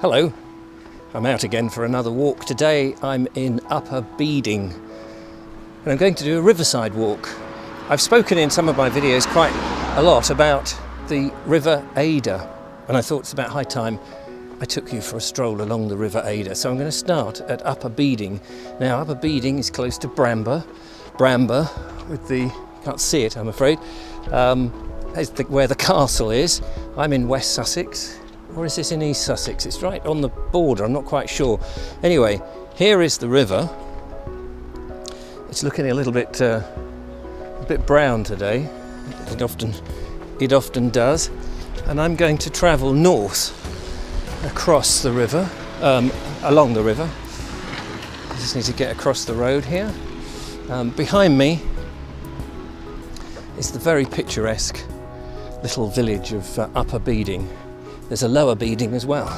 Hello, I'm out again for another walk. Today I'm in Upper Beeding and I'm going to do a riverside walk. I've spoken in some of my videos quite a lot about the River Adur, and I thought it's about high time I took you for a stroll along the River Adur. So I'm going to start at Upper Beeding. Now Upper Beeding is close to Bramber with the, can't see it I'm afraid, where the castle is. I'm in West Sussex, or is this in East Sussex? It's right on the border, I'm not quite sure. Anyway, here is the river. It's looking a little bit brown today. It often does. And I'm going to travel north across the river, along the river. I just need to get across the road here. Behind me is the very picturesque little village of Upper Beeding. There's a Lower Beeding as well,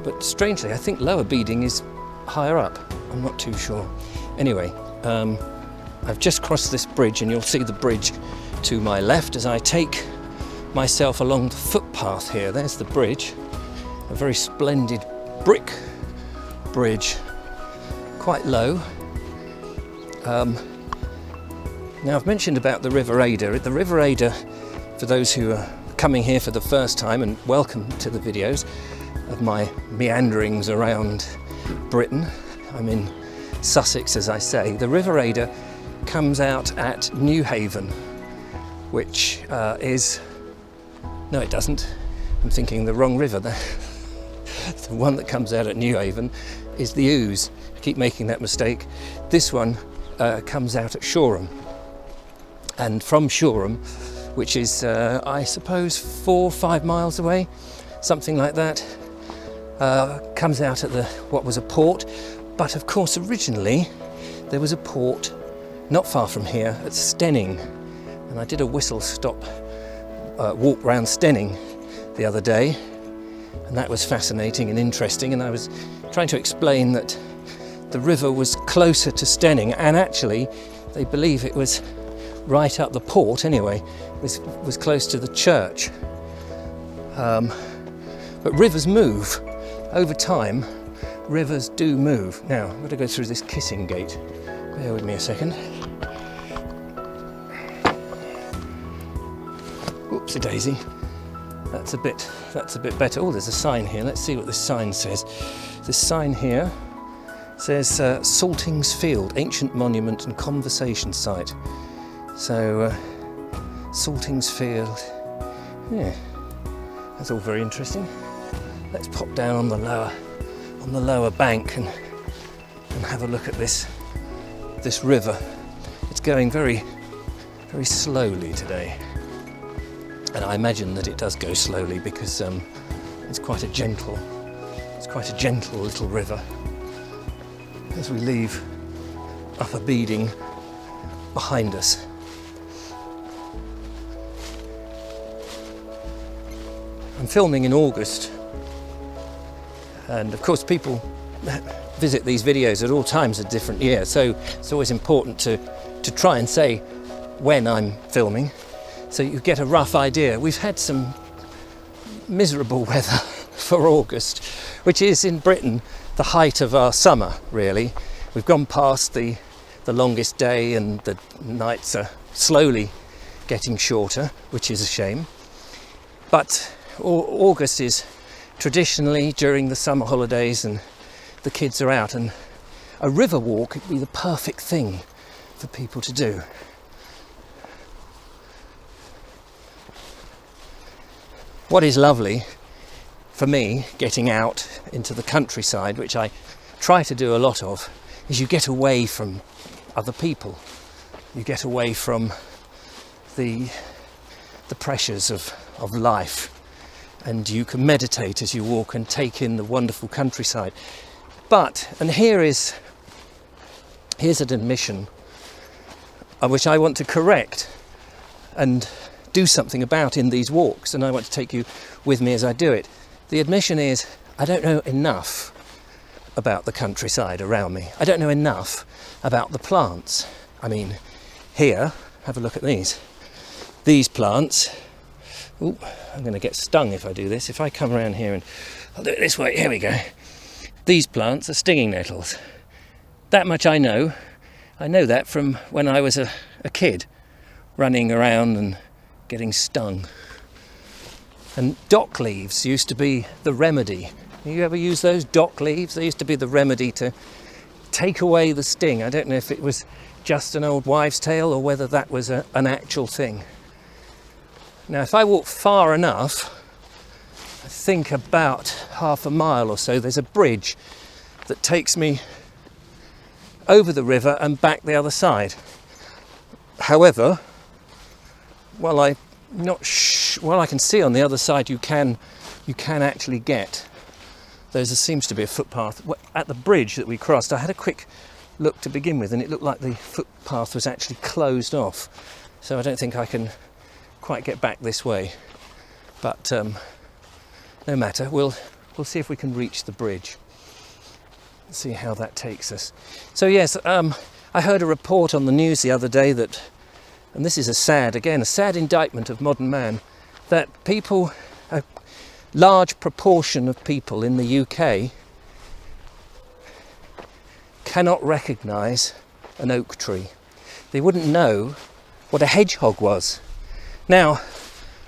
but strangely I think Lower Beeding is higher up. I'm not too sure. Anyway, I've just crossed this bridge and you'll see the bridge to my left as I take myself along the footpath here. There's the bridge, a very splendid brick bridge, quite low. Now I've mentioned about the River Adur. The River Adur, for those who are coming here for the first time, and welcome to the videos of my meanderings around Britain. I'm in Sussex, as I say. The River Adur comes out at Newhaven, which is... No, it doesn't. I'm thinking the wrong river there. The one that comes out at Newhaven is the Ouse. I keep making that mistake. This one comes out at Shoreham. And from Shoreham, which is, I suppose, 4 or 5 miles away, something like that, comes out at what was a port. But of course, originally, there was a port not far from here at Steyning. And I did a whistle-stop walk round Steyning the other day, and that was fascinating and interesting. And I was trying to explain that the river was closer to Steyning, and actually, they believe it was right up the port anyway, was close to the church. But rivers move. Over time, rivers do move. Now, I'm going to go through this kissing gate. Bear with me a second. Oopsie daisy. That's a bit better. Oh, there's a sign here. Let's see what this sign says. This sign here says Saltings Field, Ancient Monument and Conversation Site. So, Saltings Field, yeah, that's all very interesting. Let's pop down on the lower bank and have a look at this river. It's going very, very slowly today, and I imagine that it does go slowly because it's quite a gentle little river. As we leave Upper Beeding behind us. I'm filming in August, and of course people visit these videos at all times of different years, so it's always important to try and say when I'm filming so you get a rough idea. We've had some miserable weather for August, which is in Britain the height of our summer, really. We've gone past the longest day and the nights are slowly getting shorter, which is a shame. But August is traditionally during the summer holidays and the kids are out, and a river walk would be the perfect thing for people to do. What is lovely for me getting out into the countryside, which I try to do a lot of, is you get away from other people. You get away from the pressures of life, and you can meditate as you walk and take in the wonderful countryside. But, and here's an admission which I want to correct and do something about in these walks, and I want to take you with me as I do it. The admission is, I don't know enough about the countryside around me. I don't know enough about the plants. I mean, here, have a look at these. These plants Ooh, I'm going to get stung if I do this. If I come around here and I'll do it this way. Here we go. These plants are stinging nettles. That much I know. I know that from when I was a kid, running around and getting stung. And dock leaves used to be the remedy. You ever use those dock leaves? They used to be the remedy to take away the sting. I don't know if it was just an old wives' tale or whether that was an actual thing. Now, if I walk far enough, I think about half a mile or so, there's a bridge that takes me over the river and back the other side. However, while I can see on the other side, you can actually get. There seems to be a footpath at the bridge that we crossed. I had a quick look to begin with, and it looked like the footpath was actually closed off. So I don't think I can quite get back this way. But no matter. We'll see if we can reach the bridge. See how that takes us. So yes, I heard a report on the news the other day that, and this is a sad indictment of modern man, that people, a large proportion of people in the UK cannot recognise an oak tree. They wouldn't know what a hedgehog was. Now,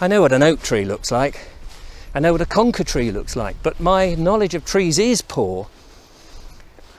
I know what an oak tree looks like. I know what a conker tree looks like, but my knowledge of trees is poor.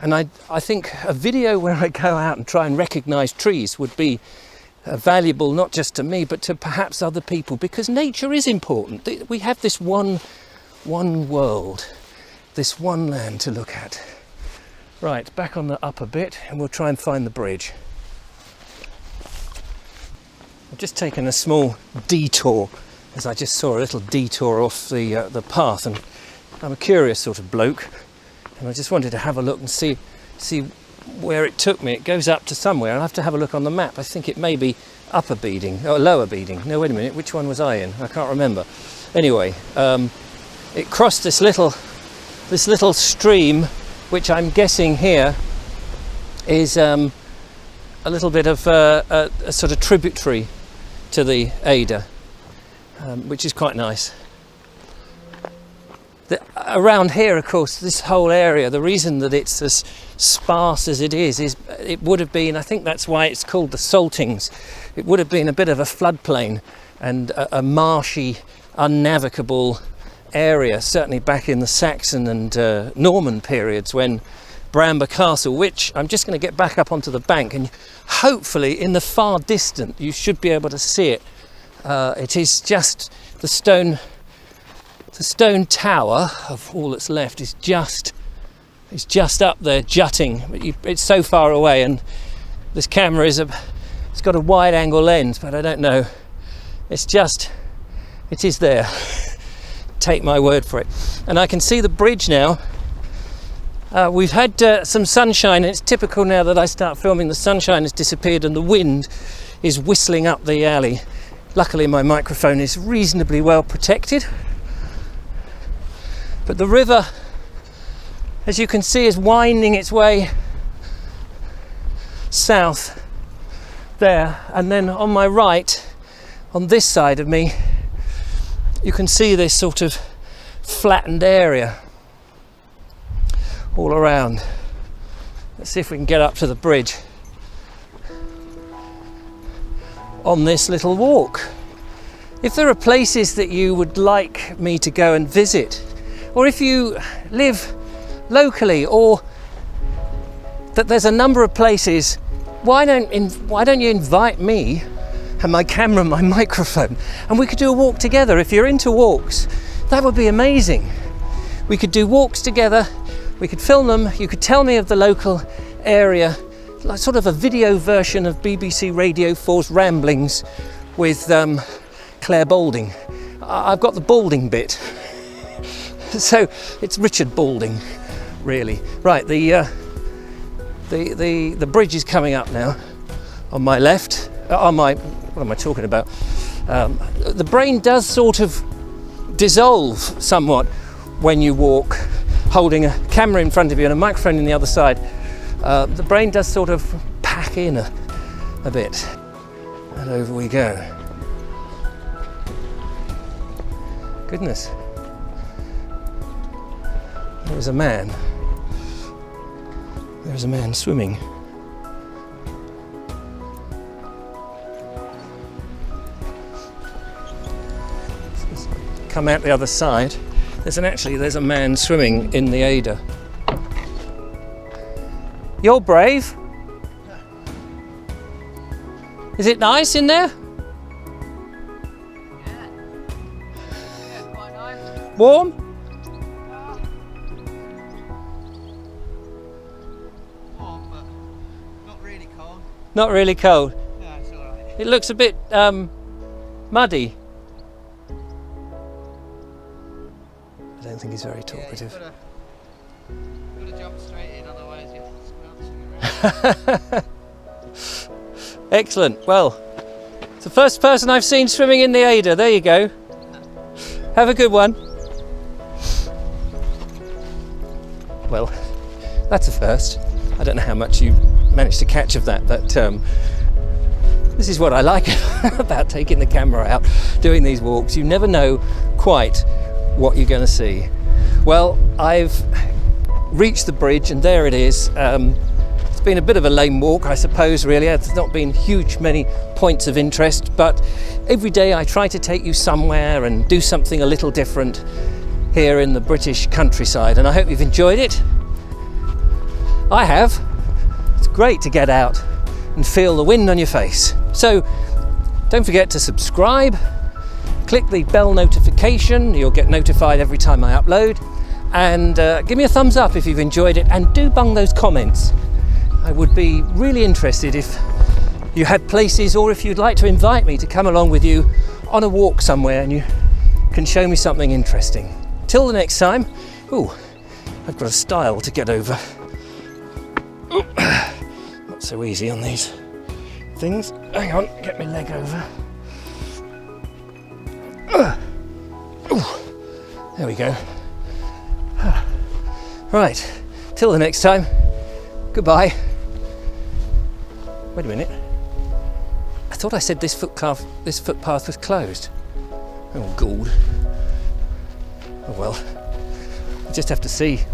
And I think a video where I go out and try and recognise trees would be valuable not just to me, but to perhaps other people, because nature is important. We have this one world, this one land to look at. Right, back on the upper bit, and we'll try and find the bridge. I've just taken a small detour, as I just saw a little detour off the path, and I'm a curious sort of bloke. And I just wanted to have a look and see where it took me. It goes up to somewhere. I'll have to have a look on the map. I think it may be Upper Beeding, or Lower Beeding. No, wait a minute. Which one was I in? I can't remember. Anyway, it crossed this little stream, which I'm guessing here is a little bit of a sort of tributary to the Adur, which is quite nice. Around here, of course, this whole area, the reason that it's as sparse as it is it would have been, I think that's why it's called the Saltings, it would have been a bit of a floodplain and a marshy, unnavigable area, certainly back in the Saxon and Norman periods, when Bramber Castle, which I'm just going to get back up onto the bank, and hopefully in the far distant you should be able to see it. It is just the stone tower of all that's left is just up there jutting. It's so far away, and this camera it's got a wide angle lens, but I don't know, it is there. Take my word for it. And I can see the bridge now. We've had some sunshine, and it's typical now that I start filming, the sunshine has disappeared and the wind is whistling up the alley. Luckily my microphone is reasonably well protected. But the river, as you can see, is winding its way south there, and then on my right, on this side of me, you can see this sort of flattened area all around. Let's see if we can get up to the bridge on this little walk. If there are places that you would like me to go and visit, or if you live locally, or that there's a number of places, why don't you invite me and my camera and my microphone, and we could do a walk together. If you're into walks, that would be amazing. We could do walks together, we could film them, you could tell me of the local area, like sort of a video version of BBC Radio 4's Ramblings with Claire Balding. I've got the Balding bit. So it's Richard Balding, really. Right, the bridge is coming up now on my left. What am I talking about? The brain does sort of dissolve somewhat when you walk, holding a camera in front of you and a microphone in the other side. The brain does sort of pack in a bit. And over we go. Goodness. There's a man. There's a man swimming. Come out the other side. There's a man swimming in the Adur. You're brave. Is it nice in there? Yeah, quite nice. Warm? Warm, but not really cold. Not really cold. No, it's alright. It looks a bit muddy. I don't think he's very talkative. Yeah, you've got to jump straight in, otherwise you're bouncing around. Excellent. Well, it's the first person I've seen swimming in the Adur. There you go. Have a good one. Well, that's a first. I don't know how much you managed to catch of that, but this is what I like about taking the camera out, doing these walks. You never know quite what you're going to see. Well, I've reached the bridge and there it is. It's been a bit of a lame walk, I suppose, really. There's not been many points of interest, but every day I try to take you somewhere and do something a little different here in the British countryside, and I hope you've enjoyed it. I have. It's great to get out and feel the wind on your face. So don't forget to subscribe, click the bell notification, you'll get notified every time I upload, and give me a thumbs up if you've enjoyed it, and do bung those comments. I would be really interested if you had places, or if you'd like to invite me to come along with you on a walk somewhere and you can show me something interesting. Till the next time. Ooh, I've got a stile to get over. Ooh, not so easy on these things. Hang on, get my leg over. Ooh, there we go. Right, till the next time. Goodbye. Wait a minute. I thought I said this footpath was closed. Oh, God. Oh well. I just have to see.